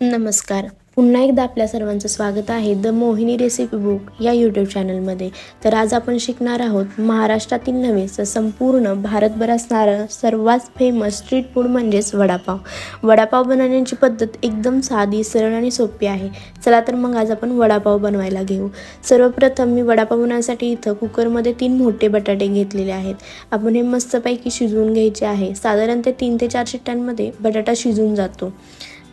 नमस्कार. पुन्हा एकदा आपल्या सर्वांचं स्वागत आहे द मोहिनी रेसिपी बुक या यूट्यूब चॅनलमध्ये. तर आज आपण शिकणार आहोत महाराष्ट्रातील नव्हे तर संपूर्ण भारतभर असणारं सर्वात फेमस स्ट्रीट फूड म्हणजेच वडापाव. वडापाव बनवण्याची पद्धत एकदम साधी, सरळ आणि सोपी आहे. चला तर मग आज आपण वडापाव बनवायला घेऊ. सर्वप्रथम मी वडापाव बनवण्यासाठी इथं कुकरमध्ये 3 मोठे बटाटे घेतलेले आहेत. आपण हे मस्तपैकी शिजवून घ्यायचे आहे. साधारणतः 3 ते 4 शिट्ट्यांमध्ये बटाटा शिजून जातो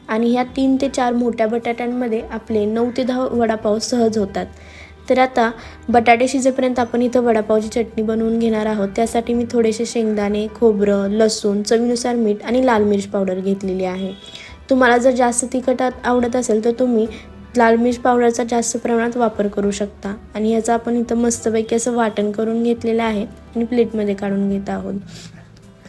आणि ह्या 3 ते 4 मोठ्या बटाट्यांमध्ये आपले 9 ते 10 वडापाव सहज होतात. तर आता बटाटे शिजेपर्यंत आपण इथं वडापावची चटणी बनवून घेणार आहोत. त्यासाठी मी थोडेसे शेंगदाणे, खोबरं, लसूण, चवीनुसार मीठ आणि लाल मिर्च पावडर घेतलेली आहे. तुम्हाला जर जास्त तिखट आवडत असेल तर तुम्ही लाल मिर्च पावडरचा जास्त प्रमाणात वापर करू शकता. आणि याचं आपण इथं मस्तपैकी असं वाटण करून घेतलेलं आहे आणि प्लेटमध्ये काढून घेत आहोत.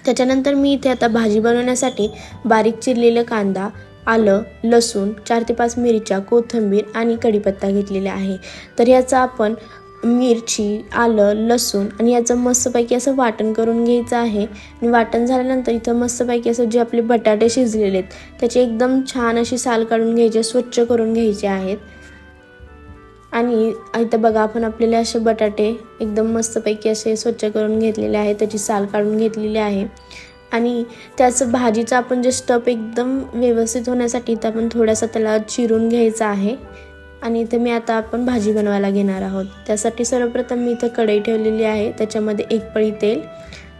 त्याच्यानंतर मी इथे आता भाजी बनवण्यासाठी बारीक चिरलेलं कांदा, आलं, लसूण, 4 ते 5 मिरच्या, कोथिंबीर आणि कढीपत्ता घेतलेला आहे. तर याचं आपण मिरची, आलं, लसूण आणि याचं मस्तपैकी असं वाटण करून घ्यायचं आहे. आणि वाटण झाल्यानंतर इथं मस्तपैकी असं जे आपले बटाटे शिजलेले आहेत त्याची एकदम छान अशी साल काढून घ्यायची, स्वच्छ करून घ्यायचे आहेत. आणि इथं बघा आपण आपल्याला असे बटाटे एकदम मस्तपैकी असे स्वच्छ करून घेतलेले आहे, त्याची साल काढून घेतलेली आहे. आणि त्याचं भाजीचं आपण जे स्टफ एकदम व्यवस्थित होण्यासाठी इथं आपण थोडासा त्याला चिरून घ्यायचा आहे. आणि इथं आता आपण भाजी बनवायला घेणार आहोत. त्यासाठी सर्वप्रथम मी इथं कढई ठेवलेली आहे. त्याच्यामध्ये 1 पळी तेल,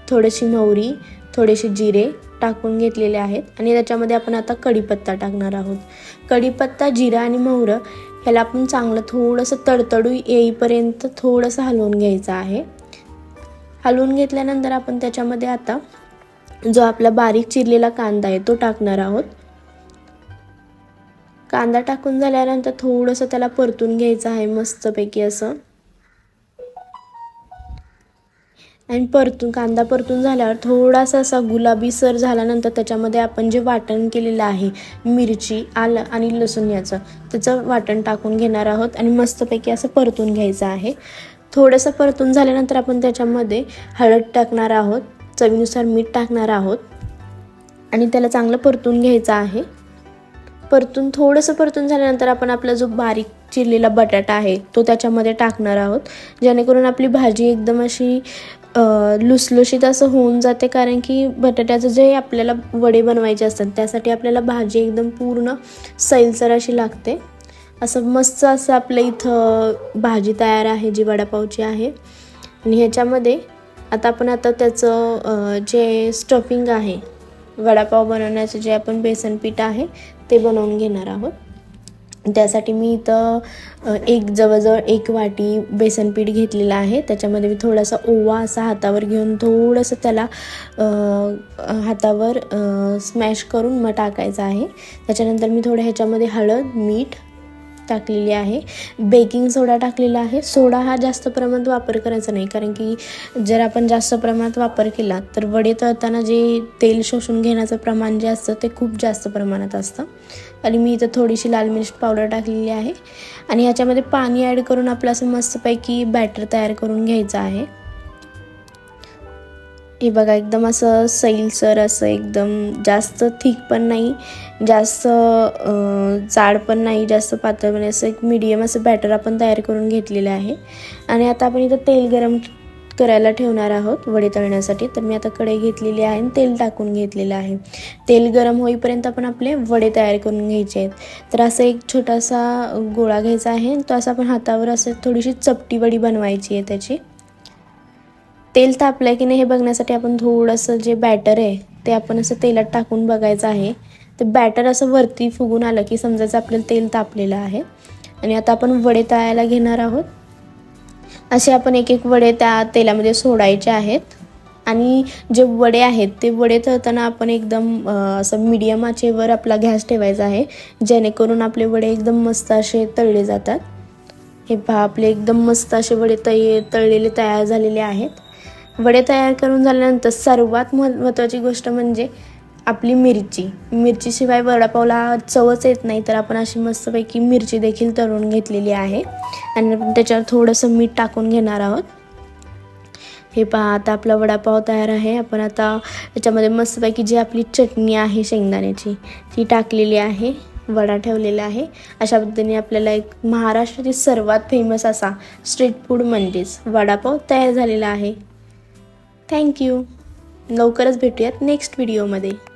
थोडीशी मोहरी, थोडेसे जिरे टाकून घेतलेले आहेत. आणि त्याच्यामध्ये आपण आता कढीपत्ता टाकणार आहोत. कढीपत्ता, जिरा आणि मोहरं ह्याला आपण चांगलं थोडंसं तडतडू येईपर्यंत थोडंसं हलवून घ्यायचं आहे. हलवून घेतल्यानंतर आपण त्याच्यामध्ये आता जो आपला बारीक चिरलेला कांदा आहे तो टाकणार आहोत. कांदा टाकून झाल्यानंतर थोडंसं त्याला परतून घ्यायचं आहे मस्तपैकी असं. आणि कांदा परतून झाल्यावर थोडासा असा गुलाबीसर झाल्यानंतर त्याच्यामध्ये आपण जे वाटण केलेलं आहे मिरची, आलं आणि लसूण त्याचं वाटण टाकून घेणार आहोत आणि मस्तपैकी असं परतून घ्यायचं आहे. थोडंसं परतून झाल्यानंतर आपण त्याच्यामध्ये हळद टाकणार आहोत, चवीनुसार मीठ टाकणार आहोत आणि त्याला चांगलं परतून घ्यायचं आहे. थोडंसं परतून झाल्यानंतर आपण आपला जो बारीक चिरलेला बटाटा आहे तो त्याच्यामध्ये टाकणार आहोत, जेणेकरून आपली भाजी एकदम अशी लुसलुशीत असं होऊन जाते. कारण की बटाट्याचं जे आपल्याला वडे बनवायचे असतात त्यासाठी आपल्याला भाजी एकदम पूर्ण सैलसर अशी लागते. असं मस्त असं आपलं इथं भाजी तयार आहे जी वडापावची आहे. आणि ह्याच्यामध्ये आता त्याचं जे स्टफिंग आहे वडापाव बनवण्याचं जे आपण बेसन पीठ आहे ते बनवून घेणार आहोत. त्यासाठी मी इथं जवळजवळ 1 वाटी बेसन पीठ घेतलेलं आहे. त्याच्यामध्ये मी थोडासा ओवा असा हातावर घेऊन थोडंसं त्याला हातावर स्मॅश करून मग टाकायचं आहे. त्याच्यानंतर मी थोडं ह्याच्यामध्ये हळद, मीठ टाकलेली आहे, बेकिंग सोडा टाकलेला आहे. सोडा हा जास्त प्रमाणात वापर करायचा नाही, कारण की जर आपण जास्त प्रमाणात वापर केला तर वडे तळताना जे तेल शोषून घेण्याचं प्रमाण जे असतं ते खूप जास्त प्रमाणात असतं. आणि मी इथं थोडीशी लाल मिर्च पावडर टाकलेली आहे. आणि ह्याच्यामध्ये पाणी ॲड करून आपलं असं मस्तपैकी बॅटर तयार करून घ्यायचं आहे. हे बघा एकदम असं सैलसर असं, एकदम जास्त थिक पण नाही, जास्त जाड पण नाही, जास्त पातळ पण नाही, असं एक मीडियम असं बॅटर आपण तयार करून घेतलेलं आहे. आणि आता आपण इथं तेल गरम करायला ठेवणार आहोत वडे तळण्यासाठी. तर मी आता कढई घेतलेली आहे आणि तेल टाकून घेतलेलं आहे. तेल गरम होईपर्यंत आपण आपले वडे तयार करून घ्यायचे आहेत. तर असं एक छोटासा गोळा घ्यायचा आहे, तो असं आपण हातावर असं थोडीशी चपटी वडी बनवायची आहे त्याची. तेल तापलं आहे की नाही हे बघण्यासाठी आपण थोडंसं जे बॅटर आहे ते आपण असं तेलात टाकून बघायचं आहे. ते बॅटर असं वरती फुगून आलं की समजायचं आपल्याला तेल तापलेलं आहे. आणि आता आपण वडे तळायला घेणार आहोत. असे आपण एक वडे त्या तेलामध्ये सोडायचे आहेत. आणि जे वडे आहेत ते वडे तळताना आपण एकदम असं मीडियम आचेवर आपला गॅस ठेवायचा आहे, जेणेकरून आपले वडे एकदम मस्त असे तळले जातात. हे पहा आपले एकदम मस्त असे वडे तळलेले तयार झालेले आहेत. वडे तयार करून झाल्यानंतर सर्वात महत्त्वाची गोष्ट म्हणजे आपली मिरचीशिवाय वडापावला चवच येत नाही. तर आपण अशी मस्तपैकी मिरची देखील तळून घेतलेली आहे आणि त्याच्यावर थोडंसं मीठ टाकून घेणार आहोत. हे पहा आता आपला वडापाव तयार आहे. आपण आता त्याच्यामध्ये मस्तपैकी जी आपली चटणी आहे शेंगदाण्याची ती टाकलेली आहे वडा ठेवलेला आहे। अशा पद्धतीने आपल्याला एक महाराष्ट्रातील सर्वात फेमस असा स्ट्रीट फूड म्हणजेच वडापाव तयार झालेला आहे। थँक्यू। लवकरच भेटूयात नेक्स्ट व्हिडिओमध्ये।